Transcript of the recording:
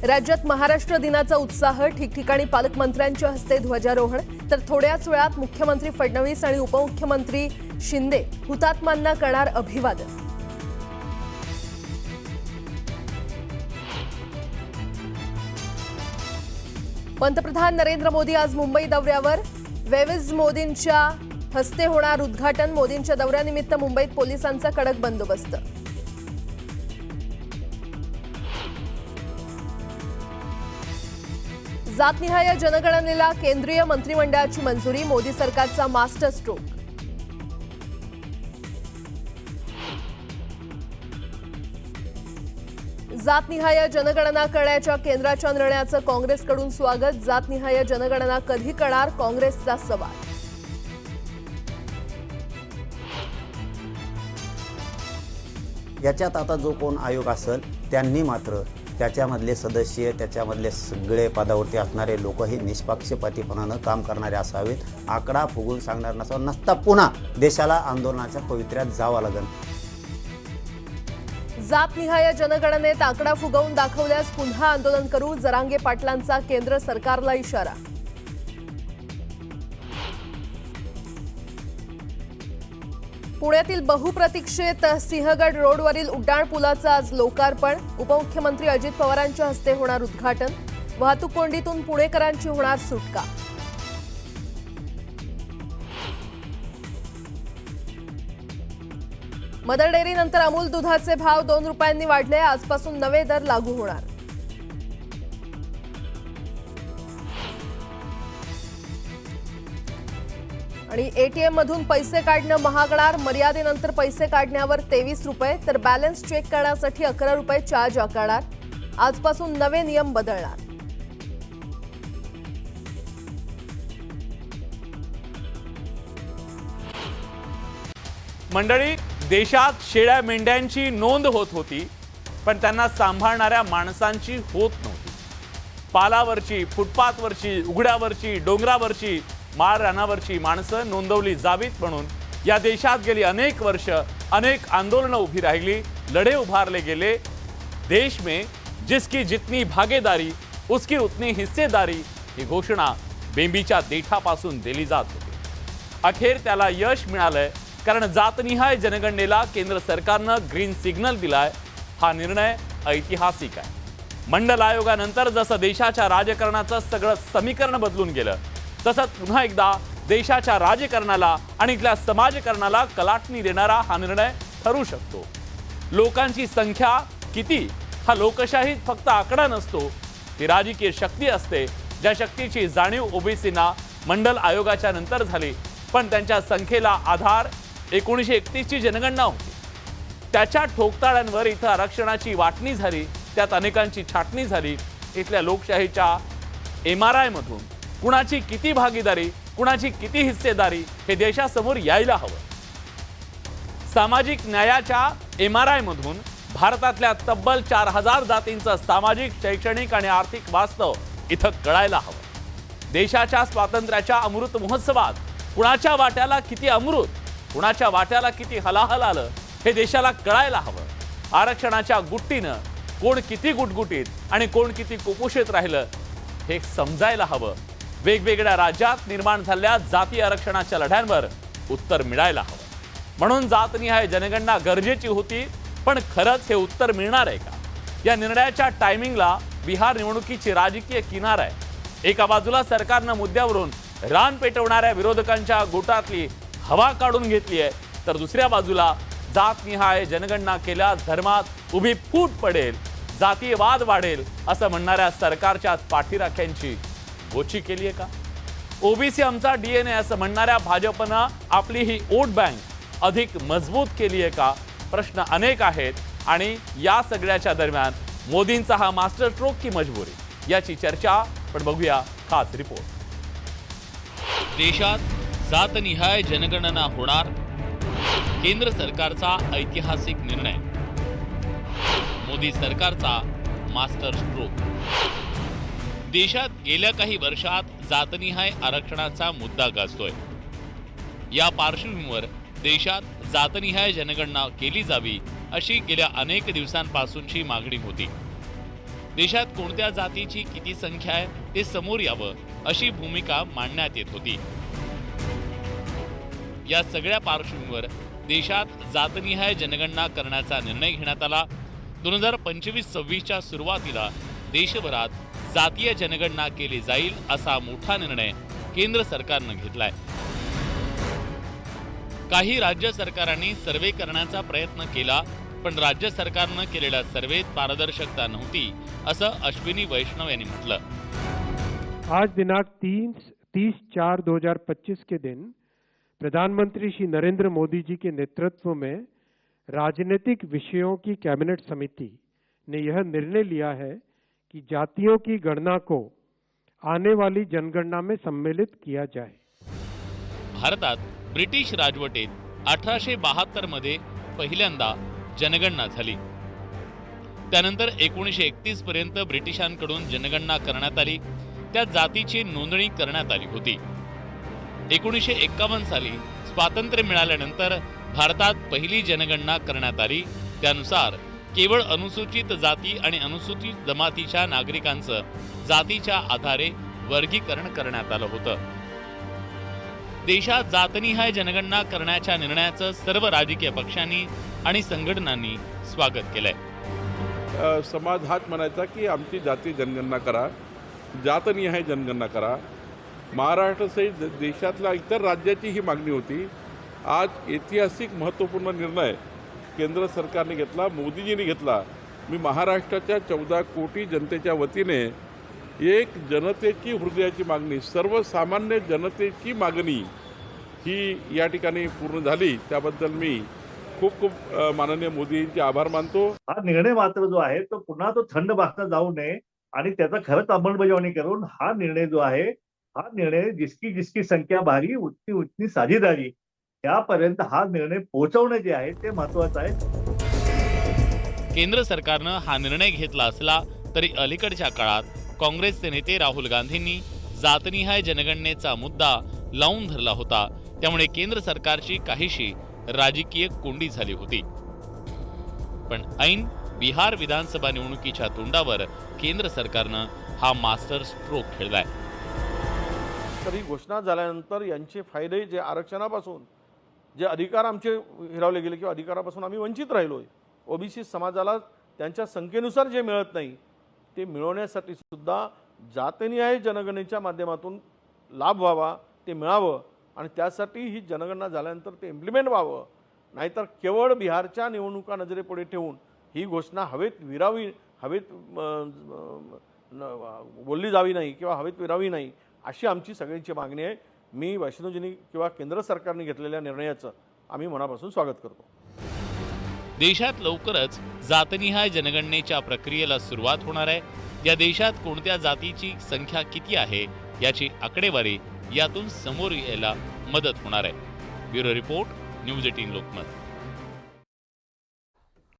राज्यात महाराष्ट्र दिनाचा उत्साह, ठिकठिकाणी पालकमंत्र्यांच्या हस्ते ध्वजारोहण, तर थोड्याच वेळात मुख्यमंत्री फडणवीस आणि उपमुख्यमंत्री शिंदे हुतात्म्यांना करणार अभिवादन। पंतप्रधान नरेंद्र मोदी आज मुंबई दौऱ्यावर, वेविज मोदींच्या हस्ते होणार उद्घाटन। मोदींच्या दौऱ्यानिमित्त मुंबईत पोलिसांचा कडक बंदोबस्त। जातनिहाय जनगणनेला केंद्रीय मंत्रिमंडळाची मंजुरी, मोदी सरकारचा मास्टर स्ट्रोक। जातनिहाय जनगणना करण्याच्या केंद्राच्या निर्णयाचं काँग्रेसकडून स्वागत। जातनिहाय जनगणना कधी करणार, काँग्रेसचा सवाल। याच्यात आता जो कोण आयोग असेल त्यांनी मात्र त्याच्यामधले सदस्य, त्याच्यामधले सगळे पदावरती असणारे लोक हे निष्पक्षपातीपणानं काम करणारे असावेत। आकडा फुगून सांगणार नसता पुन्हा देशाला आंदोलनाच्या पवित्र्यात जावं लागेल। जातनिहाय जनगणनेत आकडा फुगवून दाखवल्यास पुन्हा आंदोलन करू, जरांगे पाटलांचा केंद्र सरकारला इशारा। पुण्यातील बहुप्रतीक्षित सिंहगड रोडवरील उड्डाणपुलाचं आज लोकार्पण। उपमुख्यमंत्री अजित पवारांच्या हस्ते होणार उद्घाटन। वाहतूक कोंडीतून पुणेकरांची होणार सुटका। मदर डेअरीनंतर अमूल दुधाचे भाव 2 रुपयांनी वाढले, आजपासून नवे दर लागू होणार। आणि एटीएम मधून पैसे काढणं महागणार, मर्यादेनंतर पैसे काढण्यावर 23 रुपये, तर बॅलन्स चेक करण्यासाठी 11 रुपये चार्ज आकारणार। आजपासून नवे नियम बदलणार। मंडळी, देशात शेळ्या मेंढ्यांची नोंद होत होती, पण त्यांना सांभाळणाऱ्या माणसांची होत नव्हती। पालावरची, फुटपाथवरची, उघड्यावरची, डोंगरावरची, माळ रानावरची माणसं नोंदवली जावीत म्हणून या देशात गेली अनेक वर्ष अनेक आंदोलनं उभी राहिली, लढे उभारले गेले। देश में जिसकी जितनी भागीदारी उसकी उतनी हिस्सेदारी ही घोषणा बेंबीच्या देठापासून दिली जात होती। अखेर त्याला यश मिळालंय, कारण जातनिहाय जनगणनेला केंद्र सरकारनं ग्रीन सिग्नल दिलाय। हा निर्णय ऐतिहासिक आहे। मंडल आयोगानंतर जसं देशाच्या राजकारणाचं सगळं समीकरण बदलून गेलं, तसंच पुन्हा एकदा देशाच्या राजकारणाला आणि इथल्या समाजकारणाला कलाटणी देणारा हा निर्णय ठरू शकतो। लोकांची संख्या किती हा लोकशाहीत फक्त आकडा नसतो, ती राजकीय शक्ती असते, ज्या शक्तीची जाणीव ओबीसींना मंडल आयोगाच्या नंतर झाली। पण त्यांच्या संख्येला आधार 1931 ची जनगणना होती। त्याच्या ठोकताळ्यांवर इथं आरक्षणाची वाटणी झाली, त्यात अनेकांची छाटणी झाली। इथल्या लोकशाहीच्या MRI मधून कुणाची किती भागीदारी, कुणाची किती हिस्सेदारी हे देशासमोर यायला हवं। सामाजिक न्यायाच्या MRI मधून भारतातल्या तब्बल 4000 जातींचं सामाजिक, शैक्षणिक आणि आर्थिक वास्तव इथं कळायला हवं। देशाच्या स्वातंत्र्याच्या अमृत महोत्सवात कुणाच्या वाट्याला किती अमृत, कुणाच्या वाट्याला किती हलाहल आलं हे देशाला कळायला हवं। आरक्षणाच्या गुट्टीनं कोण किती गुटगुटीत आणि कोण किती कुपोषित राहिलं हे समजायला हवं। वेगवेगळ्या राज्यात निर्माण झालेल्या जाती आरक्षणाच्या लढ्यांवर उत्तर मिळायला हवं। म्हणून जातनिहाय जनगणना गरजेची होती, पण खरंच हे उत्तर मिळणार आहे का? या निर्णयाच्या टायमिंगला बिहार निवडणुकीची राजकीय किनार आहे। एका बाजूला सरकारनं मुद्द्यावरून रान पेटवणाऱ्या विरोधकांच्या गोटातली हवा काढून घेतली आहे, तर दुसऱ्या बाजूला जातनिहाय जनगणना केल्यास धर्मात उभी फूट पडेल, जातीयवाद वाढेल असं म्हणणाऱ्या सरकारच्या पाठीराख्यांची गोची केली आहे का? ओबीसी आमचा DNA असं म्हणणाऱ्या भाजपनं आपली ही वोट बँक अधिक मजबूत केली आहे का? प्रश्न अनेक आहेत। आणि या सगळ्याच्या दरम्यान मोदींचा हा मास्टर स्ट्रोक की मजबुरी, याची चर्चा पण बघूया खास रिपोर्ट। देशात जातनिहाय जनगणना होणार, केंद्र सरकारचा ऐतिहासिक निर्णय, मोदी सरकारचा मास्टर स्ट्रोक। देशात गेल्या काही वर्षात जातनिहाय आरक्षणाचा मुद्दा गाजतोय। या पार्श्वभूमीवर देशात जातनिहाय जनगणना केली जावी अशी गेल्या अनेक दिवसांपासूनची मागणी होती। देशात कोणत्या जातीची किती संख्या आहे ते समोर यावं अशी भूमिका मांडण्यात येत होती. या सगळ्या पार्श्वभूमीवर देशात जातनिहाय जनगणना करण्याचा निर्णय घेण्यात आला. 2025-26च्या सुरुवातीला देशभरात जातीय जनगणना केली जाईल असा मोठा निर्णय केंद्र सरकारनं घेतलाय. काही राज्य सरकारांनी सर्वे करण्याचा प्रयत्न केला, पण राज्य सरकारनं केलेल्या सर्वेत पारदर्शकता नव्हती असं अश्विनी वैष्णव यांनी म्हटलं. आज दिनांक 30/4/2025 के दिन प्रधानमंत्री श्री नरेंद्र मोदी जी के नेतृत्व में राजनीतिक विषयों की कैबिनेट समिति ने यह निर्णय लिया है कि जातियों की गणना को आने वाली जनगणना में सम्मिलित किया जाए. भारतात ब्रिटिश राजवटीत 1872 मध्ये पहिल्यांदा जनगणना झाली. त्यानंतर 1931 पर्यंत ब्रिटिशांकडून जनगणना करण्यात आली. त्या जातीची नोंदणी करण्यात आली होती. 1951 साली स्वातंत्र्य मिळाल्यानंतर भारतात पहिली जनगणना करण्यात आली. त्यानुसार केवळ अनुसूचित जाती आणि अनुसूचित जमातीच्या नागरिकांचं जातीच्या आधारे वर्गीकरण करण्यात आलं होतं. देशात जातनिहाय जनगणना करण्याच्या निर्णयाचं सर्व राजकीय पक्षांनी आणि संघटनांनी स्वागत केलंय. समाज हाच म्हणायचा की आमची जाती जनगणना करा, जातनिहाय जनगणना करा. महाराष्ट्रासहित देशातल्या इतर राज्याची ही मागणी होती. आज ऐतिहासिक महत्त्वपूर्ण निर्णय केंद्र सरकारने घेतला, मोदीजींनी घेतला. मी महाराष्ट्राच्या 14 कोटी जनतेच्या वतीने एक जनतेची हृदयाची मागणी, सर्वसामान्य जनतेची मागणी ही या ठिकाणी पूर्ण झाली. त्याबद्दल मी खूप खूप माननीय मोदींचे आभार मानतो. हा निर्णय मात्र जो आहे तो पुन्हा तो थंड बसता जाऊ नये आणि त्याचा खरंच अंमलबजावणी करून हा निर्णय जो आहे, हा निर्णय जिसकी संख्या भारी उतनी साझेदारी यापर्यंत हा निर्णय पोहोचवणं जे आहे ते महत्वाचं आहे. केंद्र सरकारनं हा निर्णय घेतला असला तरी अलीकडच्या काळात काँग्रेसचे नेते राहुल गांधींनी जातनिहाय जनगणनेचा मुद्दा लावून धरला होता. त्यामुळे केंद्र सरकारची काहीशी राजकीय कोंडी झाली होती. पण ऐन बिहार विधानसभा निवडणुकीच्या तोंडावर केंद्र सरकारनं हा मास्टर स्ट्रोक खेळलाय. तर ही घोषणा झाल्यानंतर यांचे फायदे जे आरक्षणापासून जे अधिकार आमचे हिरावले गेले किंवा अधिकारापासून आम्ही वंचित राहिलोय, ओबीसी समाजाला त्यांच्या संख्येनुसार जे मिळत नाही ते मिळवण्यासाठी सुद्धा जातनिहाय जनगणनेच्या माध्यमातून लाभ व्हावा, ते मिळावं आणि त्यासाठी ही जनगणना झाल्यानंतर ते इम्प्लिमेंट व्हावं. नाहीतर केवळ बिहारच्या निवडणुका नजरेपुढे ठेवून ही घोषणा हवेत बोलली जावी नाही किंवा हवेत विरावी नाही अशी आमची सगळ्यांची मागणी आहे. मी वैष्णवजींनी किंवा केंद्र सरकारने घेतलेल्या निर्णयाचं आम्ही मनापासून स्वागत करतो. देशात लवकरच जातनिहाय जनगणनेच्या प्रक्रियेला सुरुवात होणार आहे. या देशात कोणत्या जातीची संख्या किती आहे याची आकडेवारी यातून समोर यायला मदत होणार आहे. Bureau report, news 18 Lokmat.